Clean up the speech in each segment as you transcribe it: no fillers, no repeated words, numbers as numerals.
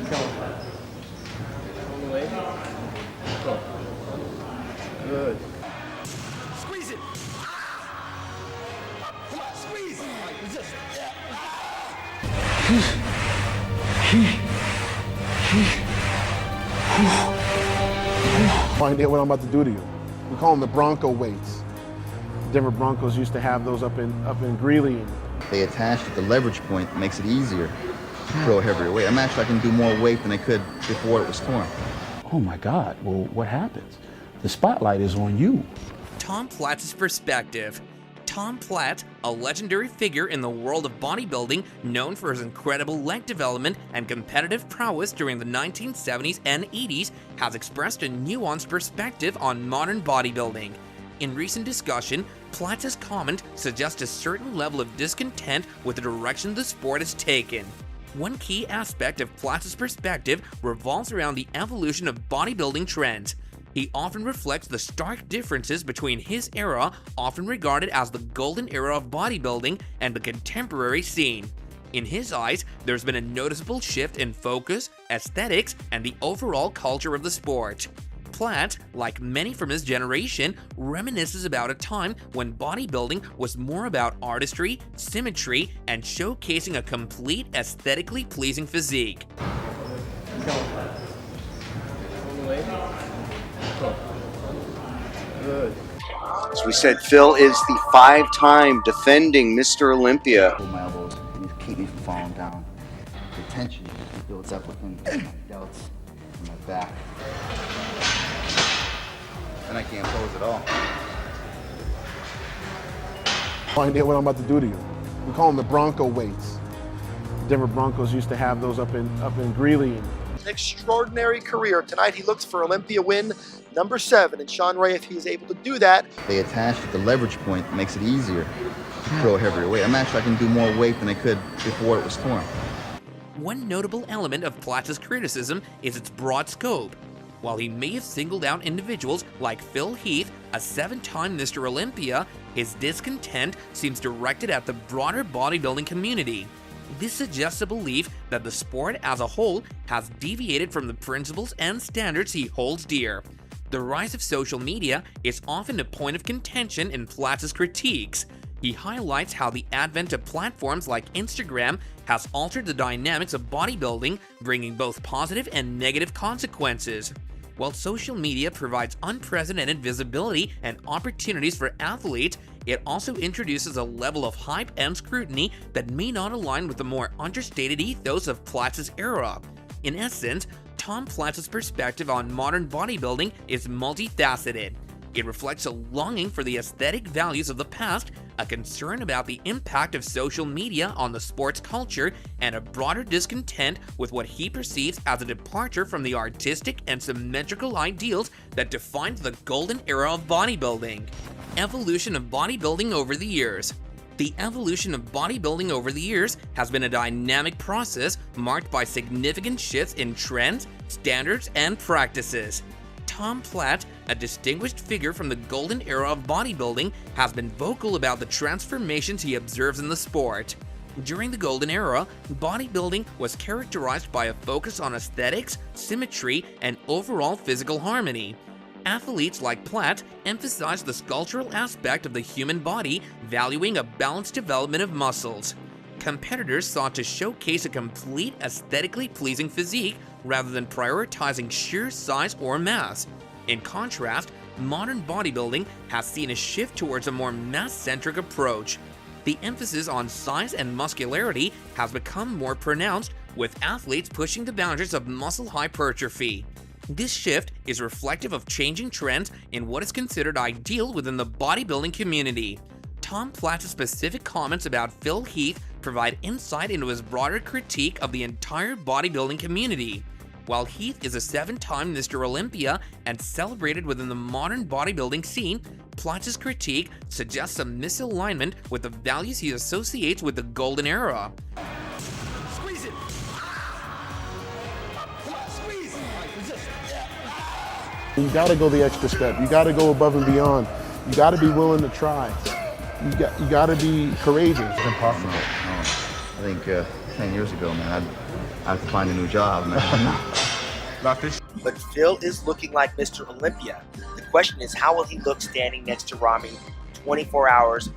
Go. All the way. Go. Good. Squeeze it. Come on, squeeze. All right, resist. No idea what I'm about to do to you. We call them the Bronco weights. Denver Broncos used to have those up in Greeley. They attach at the leverage point, makes it easier to throw a heavier weight. I can do more weight than I could before it was torn. Oh my God, well, what happens? The spotlight is on you. Tom Platz's perspective. Tom Platz, a legendary figure in the world of bodybuilding, known for his incredible leg development and competitive prowess during the 1970s and 80s, has expressed a nuanced perspective on modern bodybuilding. In recent discussion, Platz's comment suggests a certain level of discontent with the direction the sport has taken. One key aspect of Platz's perspective revolves around the evolution of bodybuilding trends. He often reflects the stark differences between his era, often regarded as the golden era of bodybuilding, and the contemporary scene. In his eyes, there's been a noticeable shift in focus, aesthetics, and the overall culture of the sport. Platz, like many from his generation, reminisces about a time when bodybuilding was more about artistry, symmetry, and showcasing a complete aesthetically pleasing physique. Go. All the way. Go. Good. As we said, Phil is the 5-time defending Mr. Olympia. Pull my elbows and keep me from falling down. The tension builds up within my delts and my back. And I can't pose at all. No idea what I'm about to do to you. We call them the Bronco weights. Denver Broncos used to have those up in Greeley. An extraordinary career. Tonight he looks for Olympia win number 7. And Sean Ray, if he is able to do that. They attach at the leverage point, makes it easier to throw a heavier weight. I can do more weight than I could before it was torn. One notable element of Platz's criticism is its broad scope. While he may have singled out individuals like Phil Heath, a 7-time Mr. Olympia, his discontent seems directed at the broader bodybuilding community. This suggests a belief that the sport as a whole has deviated from the principles and standards he holds dear. The rise of social media is often a point of contention in Platz's critiques. He highlights how the advent of platforms like Instagram has altered the dynamics of bodybuilding, bringing both positive and negative consequences. While social media provides unprecedented visibility and opportunities for athletes, it also introduces a level of hype and scrutiny that may not align with the more understated ethos of Platz's era. In essence, Tom Platz's perspective on modern bodybuilding is multifaceted. It reflects a longing for the aesthetic values of the past, a concern about the impact of social media on the sports culture, and a broader discontent with what he perceives as a departure from the artistic and symmetrical ideals that defined the golden era of bodybuilding. Evolution of bodybuilding over the years. The evolution of bodybuilding over the years has been a dynamic process marked by significant shifts in trends, standards, and practices. Tom Platz, a distinguished figure from the golden era of bodybuilding, has been vocal about the transformations he observes in the sport. During the golden era, bodybuilding was characterized by a focus on aesthetics, symmetry, and overall physical harmony. Athletes like Platz emphasized the sculptural aspect of the human body, valuing a balanced development of muscles. Competitors sought to showcase a complete aesthetically pleasing physique rather than prioritizing sheer size or mass. In contrast, modern bodybuilding has seen a shift towards a more mass-centric approach. The emphasis on size and muscularity has become more pronounced, with athletes pushing the boundaries of muscle hypertrophy. This shift is reflective of changing trends in what is considered ideal within the bodybuilding community. Tom Platz's specific comments about Phil Heath provide insight into his broader critique of the entire bodybuilding community. While Heath is a 7-time Mr. Olympia and celebrated within the modern bodybuilding scene, Platz's critique suggests a misalignment with the values he associates with the golden era. Squeeze it. Come on, squeeze. All right, resist. You gotta go the extra step. You gotta go above and beyond. You gotta be willing to try. You gotta be courageous. It's impossible. I think 10 years ago, man, I have to find a new job, man. But Phil is looking like Mr. Olympia. The question is, how will he look standing next to Rami 24 hours?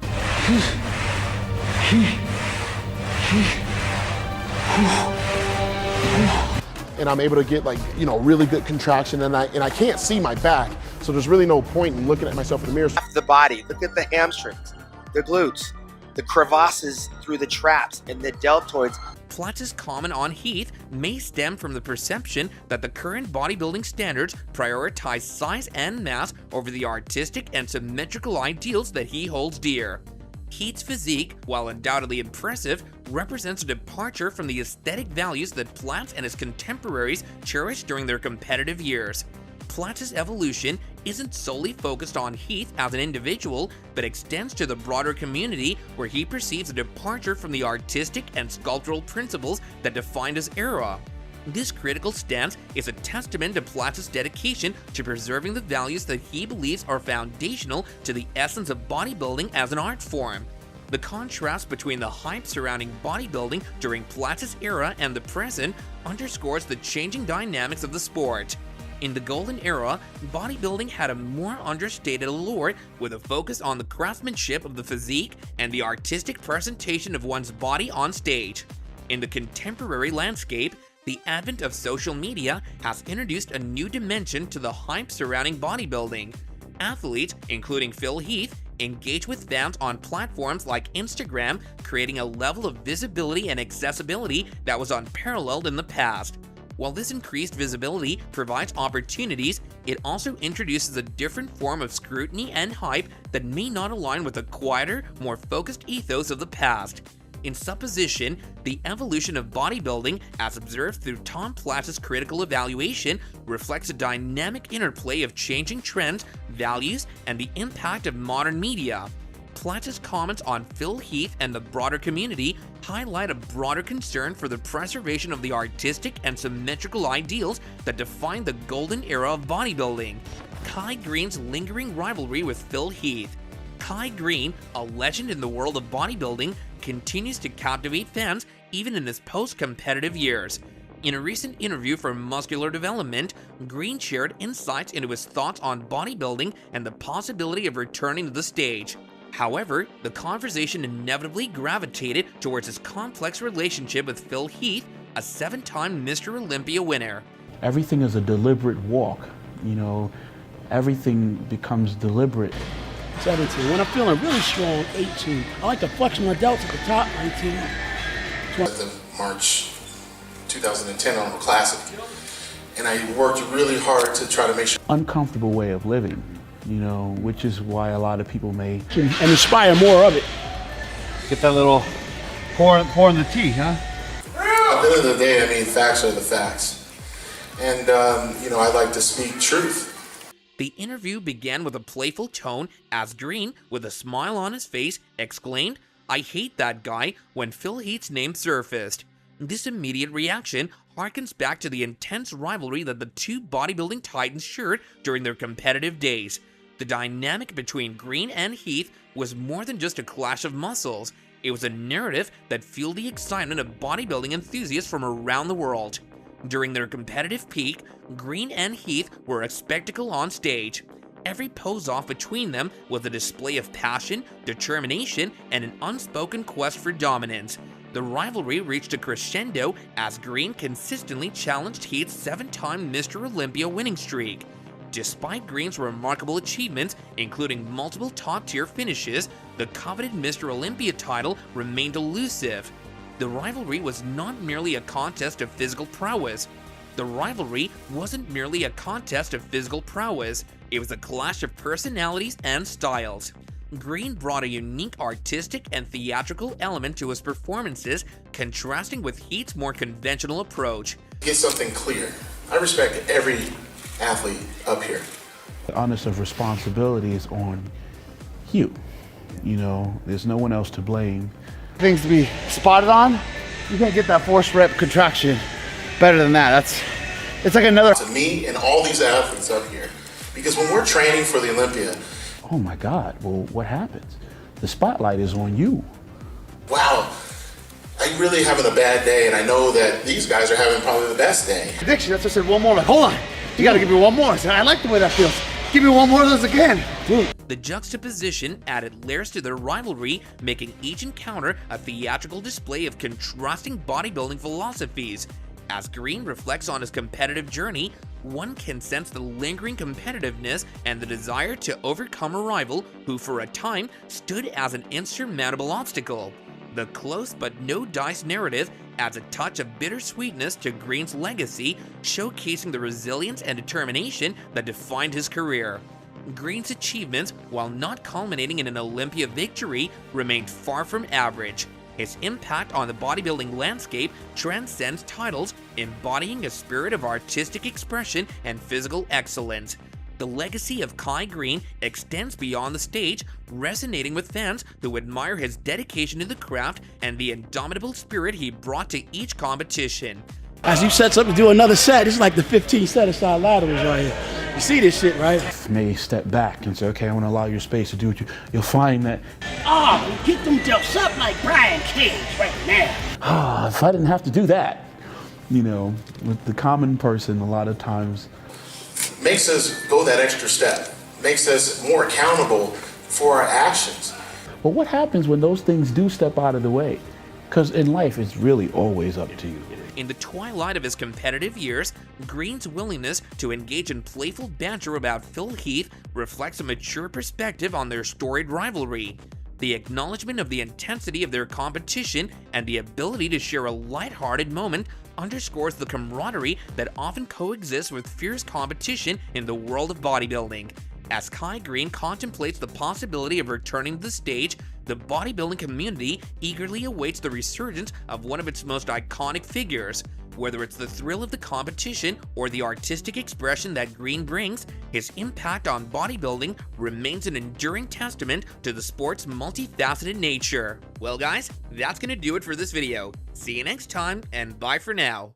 And I'm able to get like, you know, really good contraction, and I can't see my back, so there's really no point in looking at myself in the mirror. The body, look at the hamstrings, the glutes, the crevasses through the traps, and the deltoids. Platz's comment on Heath may stem from the perception that the current bodybuilding standards prioritize size and mass over the artistic and symmetrical ideals that he holds dear. Heath's physique, while undoubtedly impressive, represents a departure from the aesthetic values that Platz and his contemporaries cherished during their competitive years. Platz's evolution isn't solely focused on Heath as an individual, but extends to the broader community, where he perceives a departure from the artistic and sculptural principles that defined his era. This critical stance is a testament to Platz's dedication to preserving the values that he believes are foundational to the essence of bodybuilding as an art form. The contrast between the hype surrounding bodybuilding during Platz's era and the present underscores the changing dynamics of the sport. In the golden era, bodybuilding had a more understated allure, with a focus on the craftsmanship of the physique and the artistic presentation of one's body on stage. In the contemporary landscape, the advent of social media has introduced a new dimension to the hype surrounding bodybuilding. Athletes, including Phil Heath, engage with fans on platforms like Instagram, creating a level of visibility and accessibility that was unparalleled in the past. While this increased visibility provides opportunities, it also introduces a different form of scrutiny and hype that may not align with the quieter, more focused ethos of the past. In supposition, the evolution of bodybuilding, as observed through Tom Platz's critical evaluation, reflects a dynamic interplay of changing trends, values, and the impact of modern media. Platz's comments on Phil Heath and the broader community highlight a broader concern for the preservation of the artistic and symmetrical ideals that defined the golden era of bodybuilding. Kai Green's lingering rivalry with Phil Heath. Kai Green, a legend in the world of bodybuilding, continues to captivate fans even in his post-competitive years. In a recent interview for Muscular Development, Green shared insights into his thoughts on bodybuilding and the possibility of returning to the stage. However, the conversation inevitably gravitated towards his complex relationship with Phil Heath, a 7-time Mr. Olympia winner. Everything is a deliberate walk, you know, everything becomes deliberate. 17. When I'm feeling really strong, 18. I like to flex my delts at the top, 19. At the March 2010 Arnold Classic, and I worked really hard to try to make sure. Uncomfortable way of living, you know, which is why a lot of people may And inspire more of it. Get that little pour in the tea, huh? At the end of the day, I mean, facts are the facts, and you know, I like to speak truth. The interview began with a playful tone as Green, with a smile on his face, exclaimed, "I hate that guy," when Phil Heath's name surfaced. This immediate reaction harkens back to the intense rivalry that the two bodybuilding titans shared during their competitive days. The dynamic between Green and Heath was more than just a clash of muscles. It was a narrative that fueled the excitement of bodybuilding enthusiasts from around the world. During their competitive peak, Green and Heath were a spectacle on stage. Every pose-off between them was a display of passion, determination, and an unspoken quest for dominance. The rivalry reached a crescendo as Green consistently challenged Heath's 7-time Mr. Olympia winning streak. Despite Green's remarkable achievements, including multiple top-tier finishes, the coveted Mr. Olympia title remained elusive. The rivalry was not merely a contest of physical prowess. It was a clash of personalities and styles. Green brought a unique artistic and theatrical element to his performances, contrasting with Heath's more conventional approach. Get something clear. I respect every athlete up here. The onus of responsibility is on you. You know, there's no one else to blame. Things to be spotted on, you can't get that force rep contraction better than that. It's like another. To me and all these athletes up here, because when we're training for the Olympia, Oh my God, well, what happens? The spotlight is on you. wow, I I'm really having a bad day, and I know that these guys are having probably the best day. Addiction, that's what I said, one more. Like, hold on. You gotta give me one more. I said, I like the way that feels. Give me one more of those again. The juxtaposition added layers to their rivalry, making each encounter a theatrical display of contrasting bodybuilding philosophies. As Green reflects on his competitive journey, one can sense the lingering competitiveness and the desire to overcome a rival who for a time stood as an insurmountable obstacle. The close but no dice narrative adds a touch of bittersweetness to Green's legacy, showcasing the resilience and determination that defined his career. Green's achievements, while not culminating in an Olympia victory, remained far from average. His impact on the bodybuilding landscape transcends titles, embodying a spirit of artistic expression and physical excellence. The legacy of Kai Green extends beyond the stage, resonating with fans who admire his dedication to the craft and the indomitable spirit he brought to each competition. As you set up to do another set, this is like the 15 set-aside laterals right here. You see this shit, right? May step back and say, okay, I want to allow your space to do what you'll find that, Get them delts up like Brian Cage right now. if I didn't have to do that, you know, with the common person, a lot of times, Makes us go that extra step, makes us more accountable for our actions. but what happens when those things do step out of the way? Because in life, it's really always up to you. In the twilight of his competitive years, Green's willingness to engage in playful banter about Phil Heath reflects a mature perspective on their storied rivalry. The acknowledgement of the intensity of their competition and the ability to share a lighthearted moment underscores the camaraderie that often coexists with fierce competition in the world of bodybuilding. As Kai Green contemplates the possibility of returning to the stage, the bodybuilding community eagerly awaits the resurgence of one of its most iconic figures. Whether it's the thrill of the competition or the artistic expression that Green brings, his impact on bodybuilding remains an enduring testament to the sport's multifaceted nature. Well guys, that's gonna do it for this video. See you next time, and bye for now.